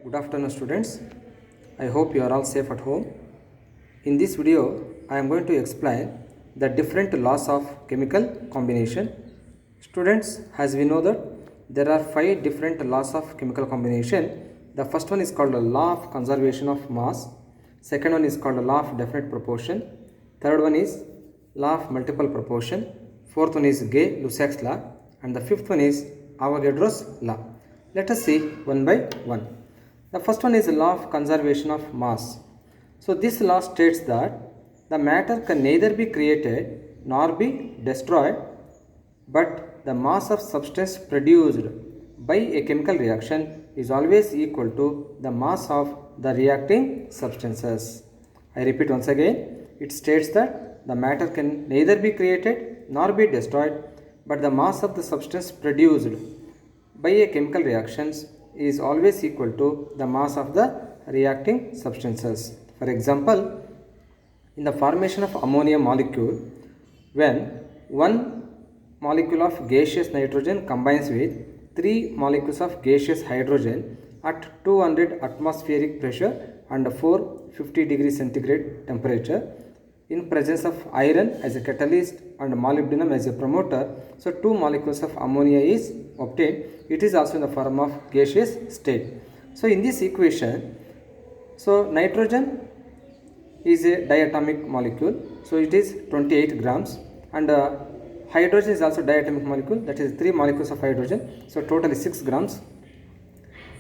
Good afternoon students. I hope you are all safe at home. In this video I am going to explain the different laws of chemical combination. Students, as we know that there are 5 different laws of chemical combination. The first one is called the law of conservation of mass. Second one is called the law of definite proportion. Third one is law of multiple proportion. Fourth one is Gay-Lussac's law, and the fifth one is Avogadro's law. Let us see one by one. The first one is the law of conservation of mass. So this law states that the matter can neither be created nor be destroyed, but the mass of substance produced by a chemical reaction is always equal to the mass of the reacting substances. I repeat once again, it states that the matter can neither be created nor be destroyed, but the mass of the substance produced by a chemical reactions is always equal to the mass of the reacting substances. For example, in the formation of ammonia molecule, when one molecule of gaseous nitrogen combines with 3 molecules of gaseous hydrogen at 200 atmospheric pressure and 450 degrees centigrade temperature, in presence of iron as a catalyst and molybdenum as a promoter, so 2 molecules of ammonia is obtained. It is also in the form of gaseous state. So in this equation, so nitrogen is a diatomic molecule, so it is 28 grams, and hydrogen is also diatomic molecule, that is 3 molecules of hydrogen, so total is 6 grams.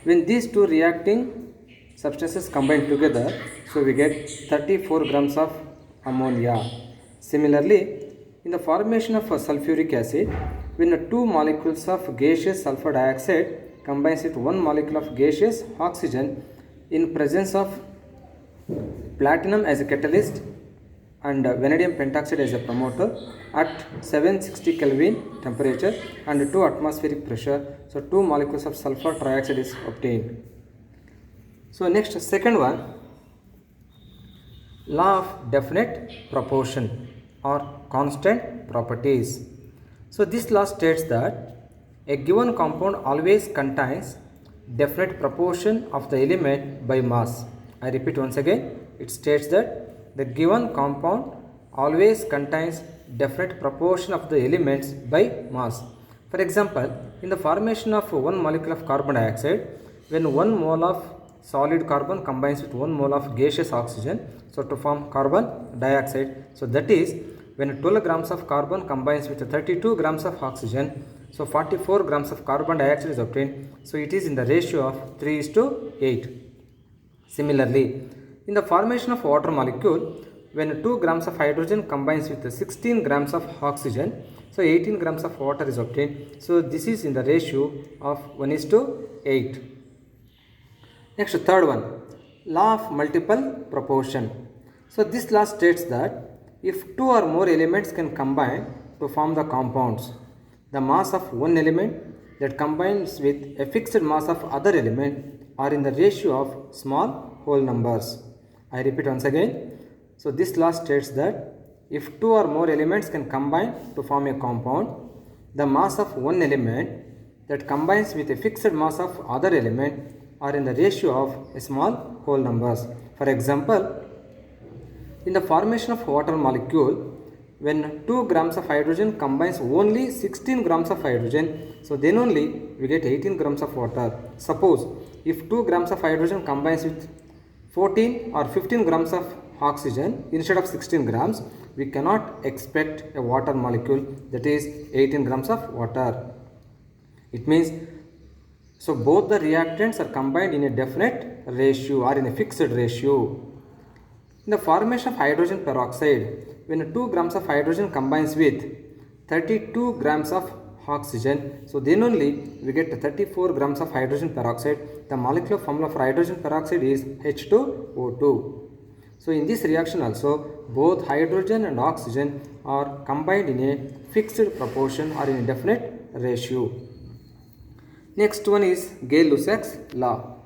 When these two reacting substances combine together, so we get 34 grams of ammonia. Similarly, in the formation of sulfuric acid, when 2 molecules of gaseous sulfur dioxide combines with 1 molecule of gaseous oxygen in presence of platinum as a catalyst and vanadium pentoxide as a promoter at 760 Kelvin temperature and 2 atmospheric pressure, so 2 molecules of sulfur trioxide is obtained. So next, second one, law of definite proportion or constant properties. So this law states that a given compound always contains definite proportion of the element by mass. I repeat once again, it states that the given compound always contains definite proportion of the elements by mass. For example, in the formation of 1 molecule of carbon dioxide, when 1 mole of solid carbon combines with 1 mole of gaseous oxygen, so to form carbon dioxide, so that is when 12 grams of carbon combines with 32 grams of oxygen, so 44 grams of carbon dioxide is obtained, so it is in the ratio of 3:8. Similarly, in the formation of water molecule, when 2 grams of hydrogen combines with 16 grams of oxygen, so 18 grams of water is obtained, so this is in the ratio of 1:8. Next, third one, law of multiple proportion. So this law states that if 2 or more elements can combine to form the compounds, the mass of one element that combines with a fixed mass of other element are in the ratio of small whole numbers. I repeat once again. So this law states that if 2 or more elements can combine to form a compound, the mass of one element that combines with a fixed mass of other element are in the ratio of a small whole numbers. For example, in the formation of water molecule, when 2 grams of hydrogen combines only 16 grams of hydrogen, so then only we get 18 grams of water. Suppose if 2 grams of hydrogen combines with 14 or 15 grams of oxygen instead of 16 grams, we cannot expect a water molecule that is 18 grams of water. It means, so both the reactants are combined in a definite ratio or in a fixed ratio. In the formation of hydrogen peroxide, when 2 grams of hydrogen combines with 32 grams of oxygen, so then only we get 34 grams of hydrogen peroxide. The molecular formula for hydrogen peroxide is H2O2. So in this reaction also, both hydrogen and oxygen are combined in a fixed proportion or in a definite ratio. Next one is Gay-Lussac's law.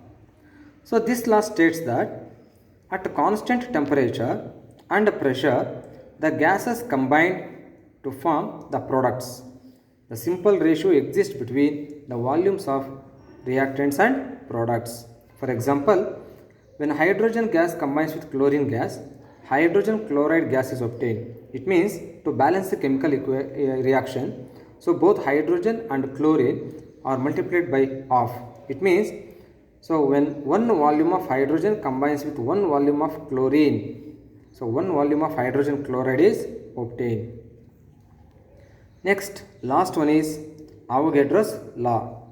So this law states that at constant temperature and pressure, the gases combine to form the products. The simple ratio exists between the volumes of reactants and products. For example, when hydrogen gas combines with chlorine gas, hydrogen chloride gas is obtained. It means to balance the chemical reaction, so both hydrogen and chlorine are multiplied by half. It means, so when one volume of hydrogen combines with one volume of chlorine, so one volume of hydrogen chloride is obtained. Next, last one is Avogadro's law.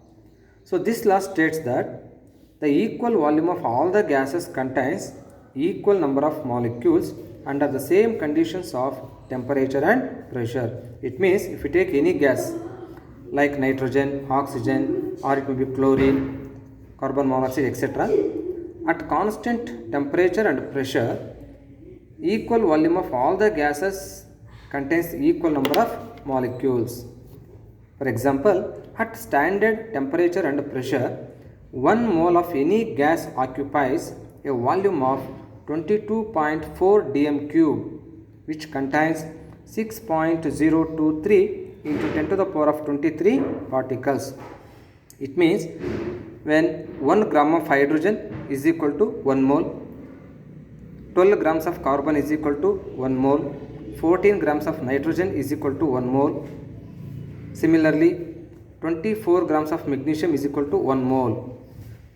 So this law states that the equal volume of all the gases contains equal number of molecules under the same conditions of temperature and pressure. It means if you take any gas like nitrogen, oxygen, or it may be chlorine, carbon monoxide, etc. at constant temperature and pressure, equal volume of all the gases contains equal number of molecules. For example, at standard temperature and pressure, 1 mole of any gas occupies a volume of 22.4 dm cube, which contains 6.023 into 10 to the power of 23 particles. It means when 1 gram of hydrogen is equal to 1 mole, 12 grams of carbon is equal to 1 mole, 14 grams of nitrogen is equal to 1 mole. Similarly, 24 grams of magnesium is equal to 1 mole.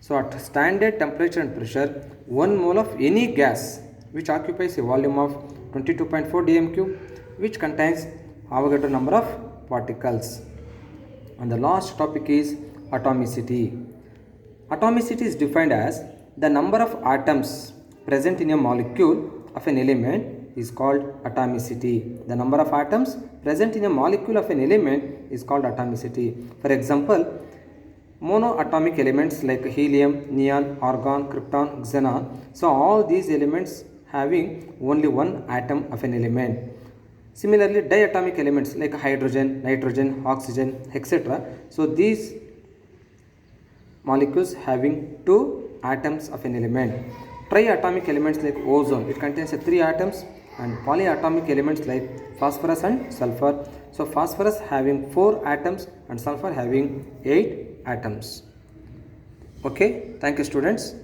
So at standard temperature and pressure, 1 mole of any gas which occupies a volume of 22.4 dm cube, which contains Avogadro number of particles. And the last topic is atomicity. Atomicity is defined as the number of atoms present in a molecule of an element is called atomicity. The number of atoms present in a molecule of an element is called atomicity. For example, monoatomic elements like helium, neon, argon, krypton, xenon. So all these elements having only one atom of an element. Similarly, diatomic elements like hydrogen, nitrogen, oxygen, etc. So these molecules having two atoms of an element. Triatomic elements like ozone, it contains 3 atoms, and polyatomic elements like phosphorus and sulfur. So phosphorus having 4 atoms and sulfur having 8 atoms. Okay, thank you students.